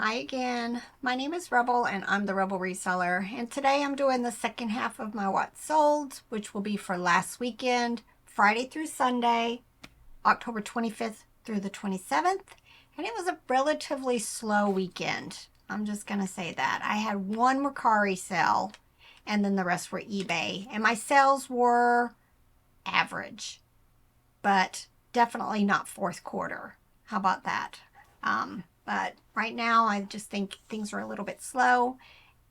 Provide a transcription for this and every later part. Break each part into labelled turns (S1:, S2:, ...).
S1: Hi again, my name is Rebel and I'm the Rebel Reseller, and today I'm doing the second half of my What Sold, which will be for last weekend, Friday through Sunday, October 25th through the 27th, and it was a relatively slow weekend. I'm just going to say that. I had one Mercari sale and then the rest were eBay, and my sales were average, but definitely not fourth quarter. How about that? But right now I just think things are a little bit slow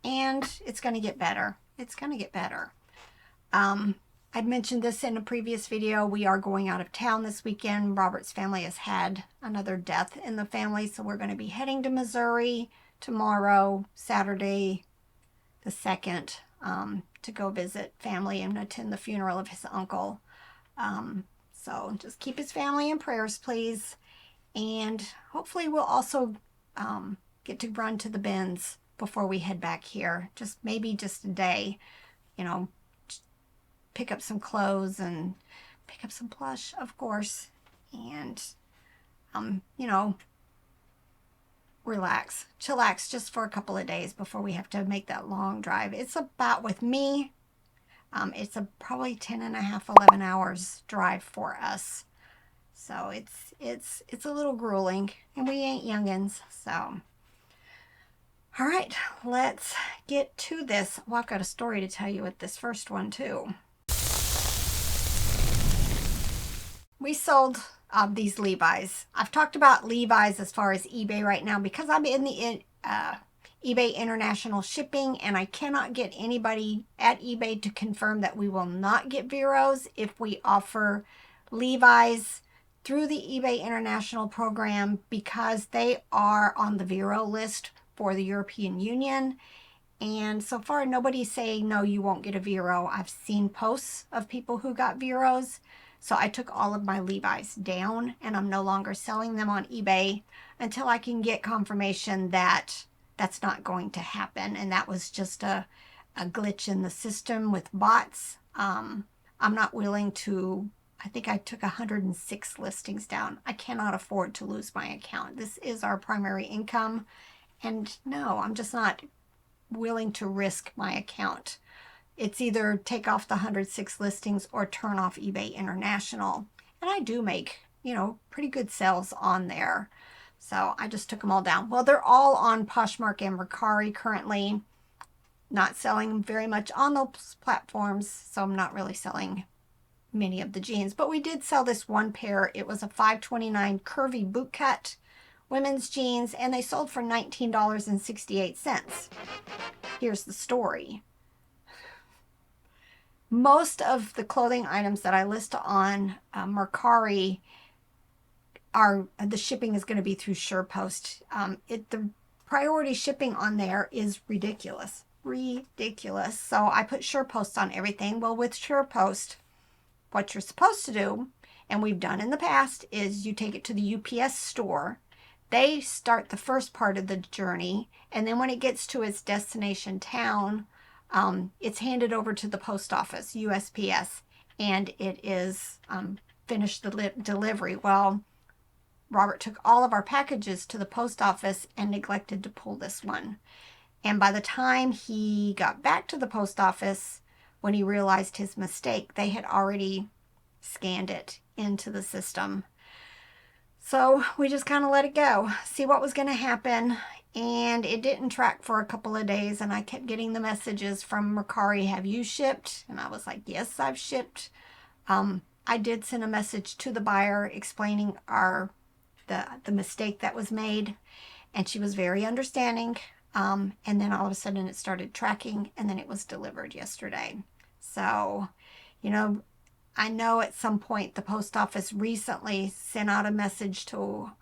S1: and it's going to get better. It's going to get better. I'd mentioned this in a previous video. We are going out of town this weekend. Robert's family has had another death in the family, so we're going to be heading to Missouri tomorrow, Saturday the 2nd, to go visit family and attend the funeral of his uncle. So just keep his family in prayers, please. And hopefully we'll also get to run to the bins before we head back here. Maybe just a day, pick up some clothes and pick up some plush, of course. And, chillax just for a couple of days before we have to make that long drive. It's about, with me, it's probably 10 and a half, 11 hours drive for us. So it's a little grueling, and we ain't youngins. So, all right, let's get to this. Well, I've got a story to tell you with this first one too. We sold these Levi's. I've talked about Levi's as far as eBay right now because I'm in the eBay international shipping, and I cannot get anybody at eBay to confirm that we will not get Veros if we offer Levi's through the eBay International program, because they are on the Vero list for the European Union. And so far, nobody's saying, no, you won't get a Vero. I've seen posts of people who got Veros. So I took all of my Levi's down, and I'm no longer selling them on eBay until I can get confirmation that that's not going to happen. And that was just a glitch in the system with bots. I'm not willing to. I think I took 106 listings down. I cannot afford to lose my account. This is our primary income. And no, I'm just not willing to risk my account. It's either take off the 106 listings or turn off eBay International. And I do make, pretty good sales on there. So I just took them all down. Well, they're all on Poshmark and Mercari currently. Not selling very much on those platforms, so I'm not really selling many of the jeans, but we did sell this one pair. It was a $5.29 curvy bootcut women's jeans, and they sold for $19.68. Here's the story. Most of the clothing items that I list on Mercari the shipping is going to be through SurePost. The priority shipping on there is ridiculous. So I put SurePost on everything. Well, with SurePost, what you're supposed to do, and we've done in the past, is you take it to the UPS store. They start the first part of the journey, and then when it gets to its destination town, it's handed over to the post office, USPS, and it is finished the delivery. Well, Robert took all of our packages to the post office and neglected to pull this one. And by the time he got back to the post office, when he realized his mistake, they had already scanned it into the system. So we just kind of let it go, see what was going to happen. And it didn't track for a couple of days, and I kept getting the messages from Mercari, have you shipped? And I was like, yes, I've shipped. I did send a message to the buyer explaining the mistake that was made, and she was very understanding. And then all of a sudden it started tracking, and then it was delivered yesterday. So, I know at some point the post office recently sent out a message to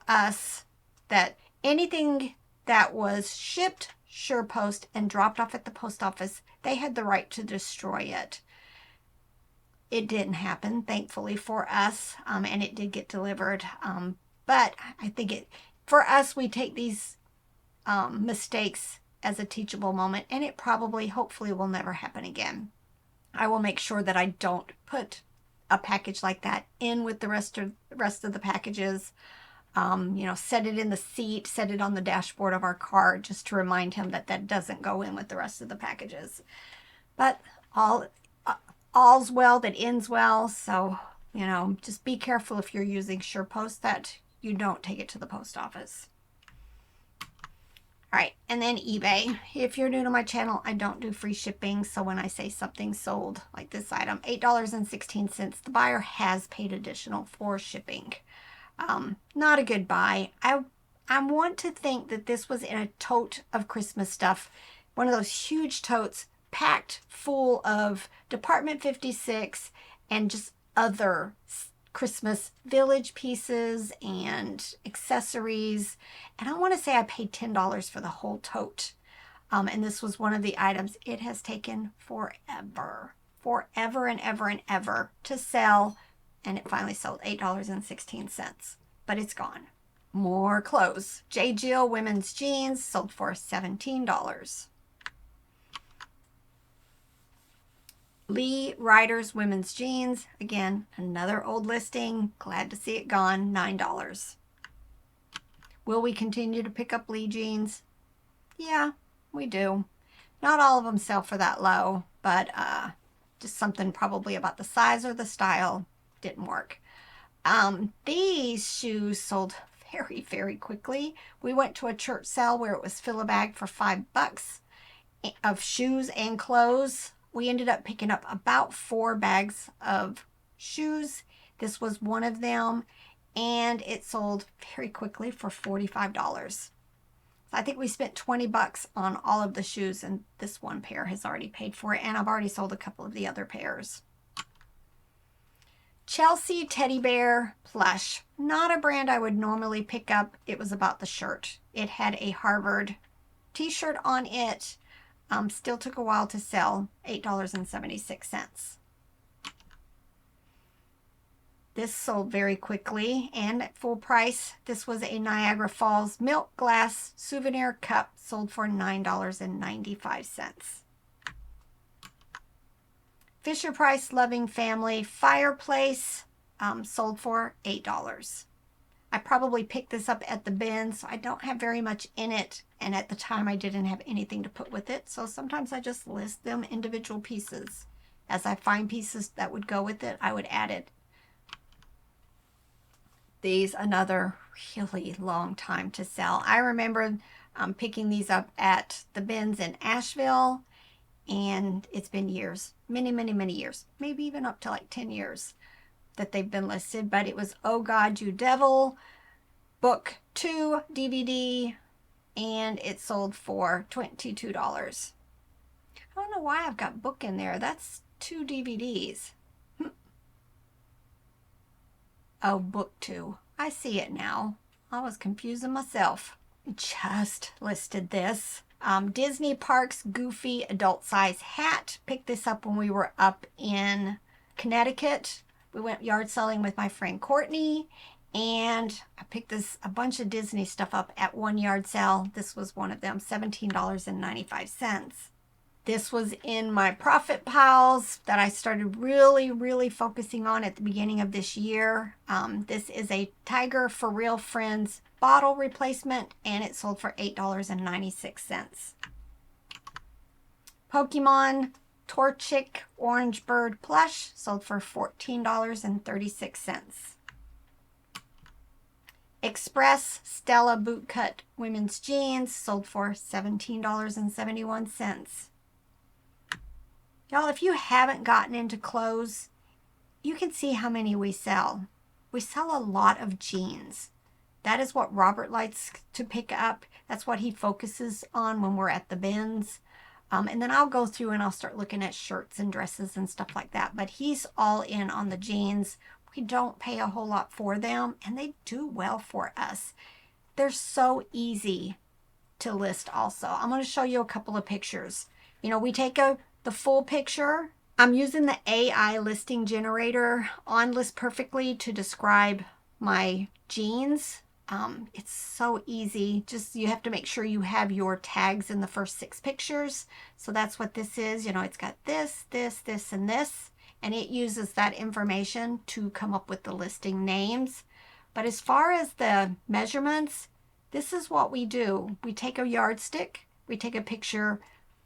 S1: us that anything that was shipped SurePost and dropped off at the post office, they had the right to destroy it. It didn't happen, thankfully for us, and it did get delivered. But I think for us, we take these mistakes as a teachable moment, and it probably, hopefully, will never happen again. I will make sure that I don't put a package like that in with the rest of the packages. You know, set it in the seat, set it on the dashboard of our car, just to remind him that that doesn't go in with the rest of the packages. But all's well that ends well. So, you know, just be careful if you're using SurePost that you don't take it to the post office. All right, and then eBay. If you're new to my channel, I don't do free shipping. So when I say something sold, like this item, $8.16, the buyer has paid additional for shipping. Not a good buy. I want to think that this was in a tote of Christmas stuff. One of those huge totes packed full of Department 56 and just other Christmas village pieces and accessories. And I want to say I paid $10 for the whole tote. And this was one of the items. It has taken forever and ever and ever to sell. And it finally sold, $8.16. But it's gone. More clothes. J. Jill women's jeans sold for $17. Lee Riders women's jeans, again, another old listing. Glad to see it gone, $9. Will we continue to pick up Lee jeans? Yeah, we do. Not all of them sell for that low, but just something probably about the size or the style didn't work. These shoes sold very, very quickly. We went to a church sale where it was fill a bag for $5 of shoes and clothes. We ended up picking up about 4 bags of shoes. This was one of them, and it sold very quickly for $45. I think we spent $20 on all of the shoes, and this one pair has already paid for it, and I've already sold a couple of the other pairs. Chelsea Teddy Bear Plush. Not a brand I would normally pick up. It was about the shirt. It had a Harvard t-shirt on it. Still took a while to sell, $8.76. This sold very quickly and at full price. This was a Niagara Falls milk glass souvenir cup, sold for $9.95. Fisher Price Loving Family Fireplace sold for $8. I probably picked this up at the bin, so I don't have very much in it. And at the time, I didn't have anything to put with it. So sometimes I just list them individual pieces. As I find pieces that would go with it, I would add it. These, another really long time to sell. I remember picking these up at the bins in Asheville. And it's been years, many, many, many years. Maybe even up to like 10 years. That they've been listed, but it was Oh God, You Devil, Book 2 DVD, and it sold for $22. I don't know why I've got book in there. That's 2 DVDs. Oh, Book 2. I see it now. I was confusing myself. Just listed this. Disney Parks Goofy adult size hat. Picked this up when we were up in Connecticut. We went yard selling with my friend Courtney, and I picked a bunch of Disney stuff up at one yard sale. This was one of them, $17.95. This was in my profit piles that I started really focusing on at the beginning of this year. This is a Tiger For Real Friends bottle replacement, and it sold for $8.96. Pokemon Torchic Orange Bird Plush sold for $14.36. Express Stella Bootcut Women's Jeans sold for $17.71. Y'all, if you haven't gotten into clothes, you can see how many we sell. We sell a lot of jeans. That is what Robert likes to pick up. That's what he focuses on when we're at the bins. And then I'll go through and I'll start looking at shirts and dresses and stuff like that. But he's all in on the jeans. We don't pay a whole lot for them, and they do well for us. They're so easy to list also. I'm going to show you a couple of pictures. You know, we take the full picture. I'm using the AI listing generator on List Perfectly to describe my jeans. It's so easy. Just you have to make sure you have your tags in the first 6 pictures. So that's what this is. You know, it's got this, and this, and it uses that information to come up with the listing names. But as far as the measurements, this is what we do. We take a yardstick, we take a picture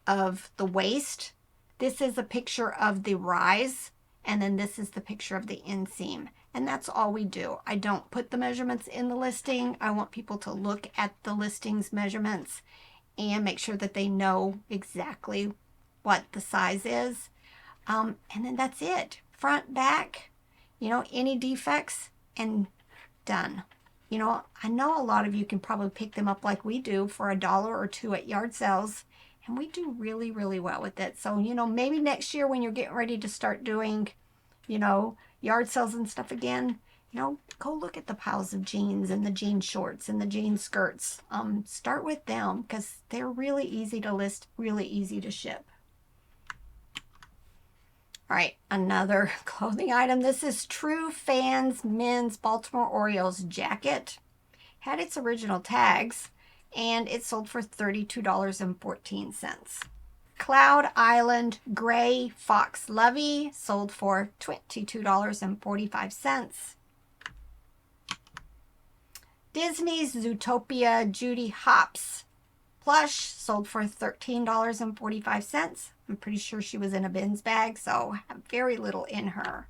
S1: of the waist. This is a picture of the rise, and then this is the picture of the inseam. And that's all we do. I don't put the measurements in the listing. I want people to look at the listing's measurements and make sure that they know exactly what the size is. And then that's it. Front, back, any defects, and done. I know a lot of you can probably pick them up like we do for $1 or $2 at yard sales, and we do really, really well with it. So, maybe next year when you're getting ready to start doing, yard sales and stuff again, go look at the piles of jeans and the jean shorts and the jean skirts. Start with them because they're really easy to list, really easy to ship. All right, another clothing item. This is True Fans Men's Baltimore Orioles jacket. Had its original tags, and it sold for $32.14. Cloud Island Gray Fox Lovey sold for $22.45. Disney's Zootopia Judy Hops plush sold for $13.45. I'm pretty sure she was in a bins bag, so I have very little in her.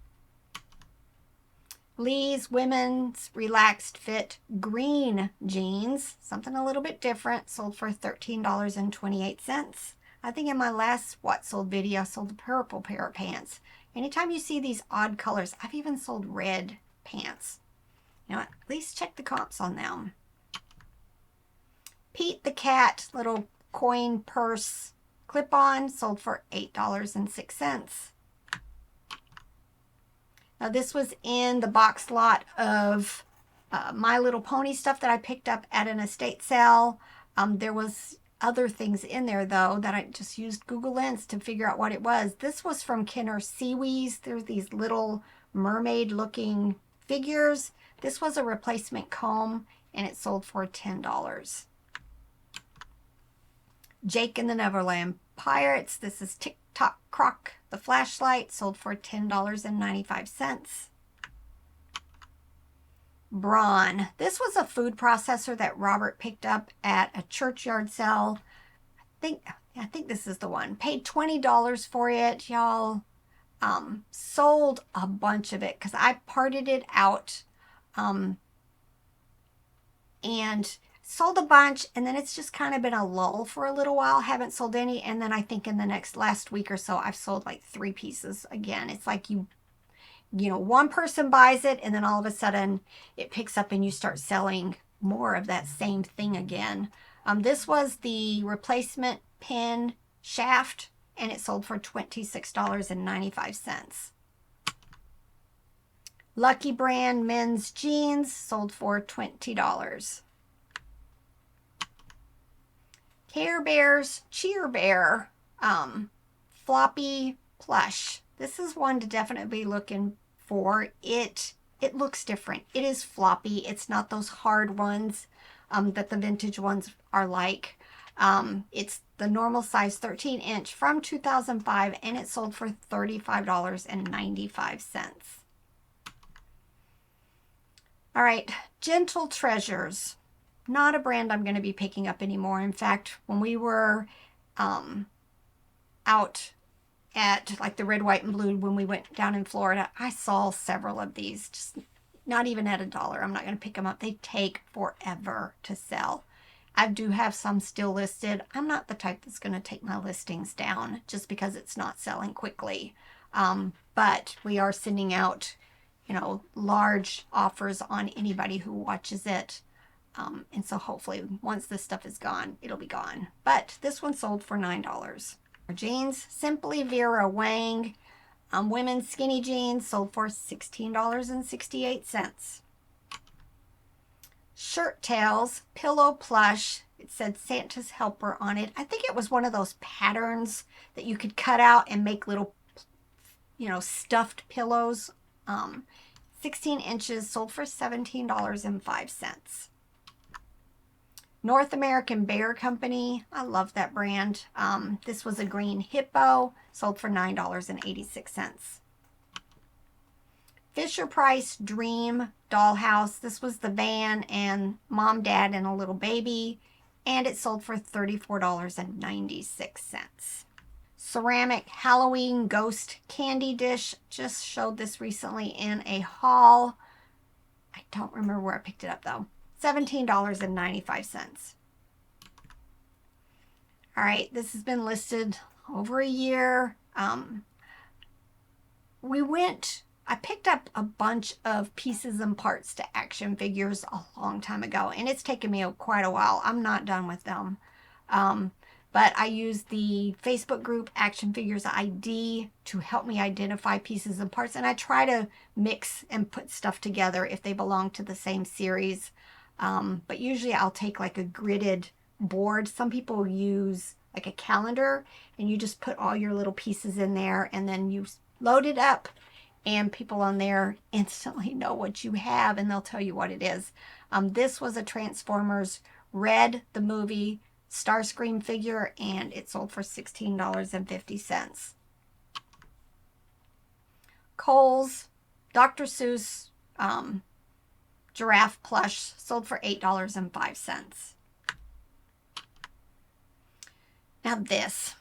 S1: Lee's Women's Relaxed Fit Green Jeans, something a little bit different, sold for $13.28. I think in my last What Sold video, I sold a purple pair of pants. Anytime you see these odd colors, I've even sold red pants. At least check the comps on them. Pete the Cat little coin purse clip-on sold for $8.06. Now this was in the box lot of My Little Pony stuff that I picked up at an estate sale. There was other things in there though that I just used Google Lens to figure out what it was. This was from Kenner Seawees. There's these little mermaid looking figures. This was a replacement comb and it sold for $10. Jake and the Neverland Pirates. This is Tick Tock Croc, the flashlight, sold for $10.95. Braun. This was a food processor that Robert picked up at a churchyard sale. I think this is the one. Paid $20 for it, y'all. Sold a bunch of it because I parted it out. And sold a bunch, and then it's just kind of been a lull for a little while. Haven't sold any, and then I think in the last week or so, I've sold like 3 pieces again. It's like one person buys it, and then all of a sudden it picks up and you start selling more of that same thing again. This was the replacement pin shaft, and it sold for $26.95. Lucky Brand men's jeans sold for $20. Care Bears Cheer Bear floppy plush. This is one to definitely be looking for. It looks different. It is floppy. It's not those hard ones that the vintage ones are like. It's the normal size 13-inch from 2005, and it sold for $35.95. All right, Gentle Treasures. Not a brand I'm going to be picking up anymore. In fact, when we were out at like the red, white, and blue when we went down in Florida, I saw several of these, just not even at $1. I'm not going to pick them up. They take forever to sell. I do have some still listed. I'm not the type that's going to take my listings down just because it's not selling quickly. But we are sending out, large offers on anybody who watches it. And so hopefully once this stuff is gone, it'll be gone. But this one sold for $9. Jeans, Simply Vera Wang. Women's skinny jeans sold for $16.68. Shirt Tails Pillow Plush. It said Santa's Helper on it. I think it was one of those patterns that you could cut out and make little, stuffed pillows. 16 inches, sold for $17.05. North American Bear Company. I love that brand. This was a green hippo, sold for $9.86. Fisher-Price Dream Dollhouse. This was the van and mom, dad, and a little baby. And it sold for $34.96. Ceramic Halloween Ghost Candy Dish. Just showed this recently in a haul. I don't remember where I picked it up though. $17.95. All right, this has been listed over a year. I picked up a bunch of pieces and parts to action figures a long time ago, and it's taken me quite a while. I'm not done with them. But I use the Facebook group Action Figures ID to help me identify pieces and parts, and I try to mix and put stuff together if they belong to the same series. But usually I'll take like a gridded board. Some people use like a calendar, and you just put all your little pieces in there, and then you load it up, and people on there instantly know what you have, and they'll tell you what it is. This was a Transformers Red, the movie, Starscream figure, and it sold for $16.50. Kohl's Dr. Seuss Giraffe Plush sold for $8.05. Now this,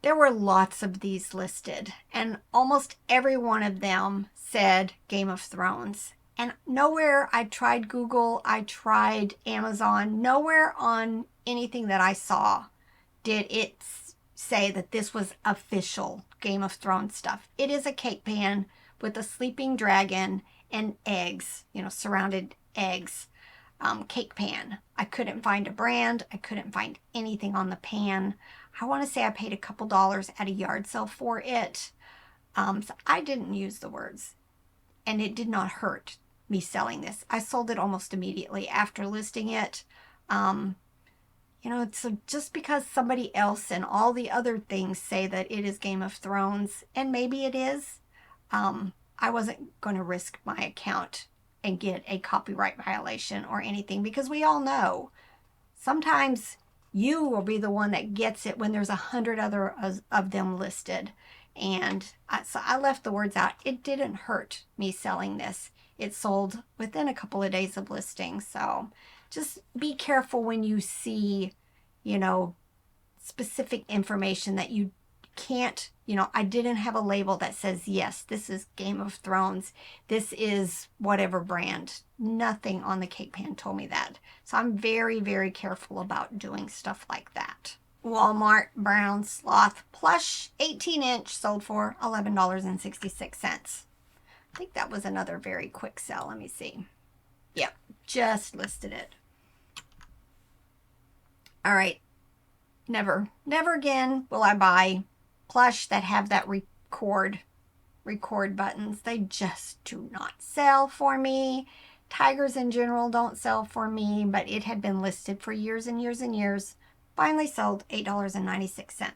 S1: there were lots of these listed, and almost every one of them said Game of Thrones. And nowhere, I tried Google, I tried Amazon, nowhere on anything that I saw did it say that this was official Game of Thrones stuff. It is a cake pan with a sleeping dragon and eggs, surrounded eggs. Cake pan. I couldn't find a brand. I couldn't find anything on the pan. I want to say I paid a couple dollars at a yard sale for it. So I didn't use the words, and it did not hurt me selling this. I sold it almost immediately after listing it. So just because somebody else and all the other things say that it is Game of Thrones, and maybe it is, I wasn't going to risk my account and get a copyright violation or anything, because we all know sometimes you will be the one that gets it when there's 100 other of them listed. And so I left the words out. It didn't hurt me selling this. It sold within a couple of days of listing. So just be careful when you see, specific information that you can't, I didn't have a label that says, yes, this is Game of Thrones. This is whatever brand. Nothing on the cake pan told me that. So I'm very, very careful about doing stuff like that. Walmart Brown Sloth Plush 18-inch sold for $11.66. I think that was another very quick sell. Let me see. Yep, just listed it. All right. Never again will I buy plush that have that record buttons. They just do not sell for me. Tigers in general don't sell for me, but it had been listed for years and years and years. Finally sold $8.96. All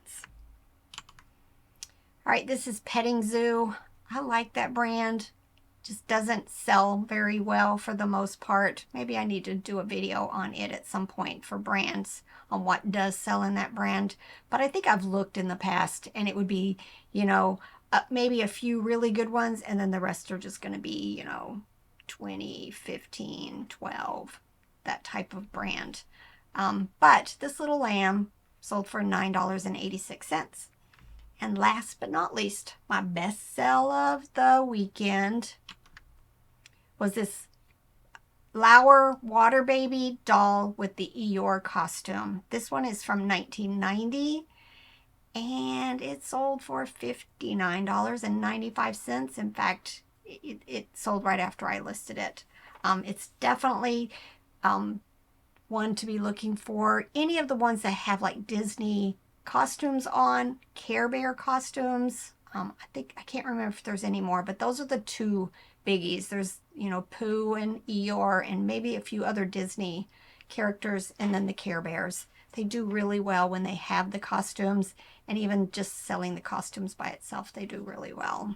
S1: right, this is Petting Zoo. I like that brand. Just doesn't sell very well for the most part. Maybe I need to do a video on it at some point for brands, on what does sell in that brand. But I think I've looked in the past, and it would be, maybe a few really good ones, and then the rest are just going to be, 20, 15, 12, that type of brand. But this little lamb sold for $9.86. And last but not least, my best sell of the weekend was this Lauer Water Baby doll with the Eeyore costume. This one is from 1990, and it sold for $59.95. In fact, it sold right after I listed it. It's definitely one to be looking for. Any of the ones that have like Disney costumes on, Care Bear costumes. I can't remember if there's any more, but those are the two biggies. There's, Pooh and Eeyore and maybe a few other Disney characters, and then the Care Bears. They do really well when they have the costumes, and even just selling the costumes by itself, they do really well.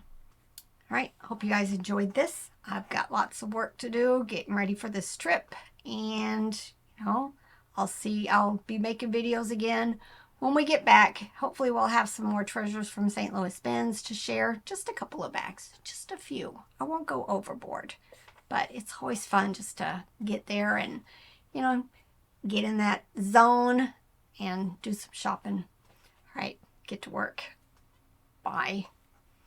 S1: All right, hope you guys enjoyed this. I've got lots of work to do getting ready for this trip, and I'll be making videos again when we get back, hopefully we'll have some more treasures from St. Louis bins to share. Just a couple of bags, just a few. I won't go overboard, but it's always fun just to get there and, you know, get in that zone and do some shopping. All right, get to work. Bye.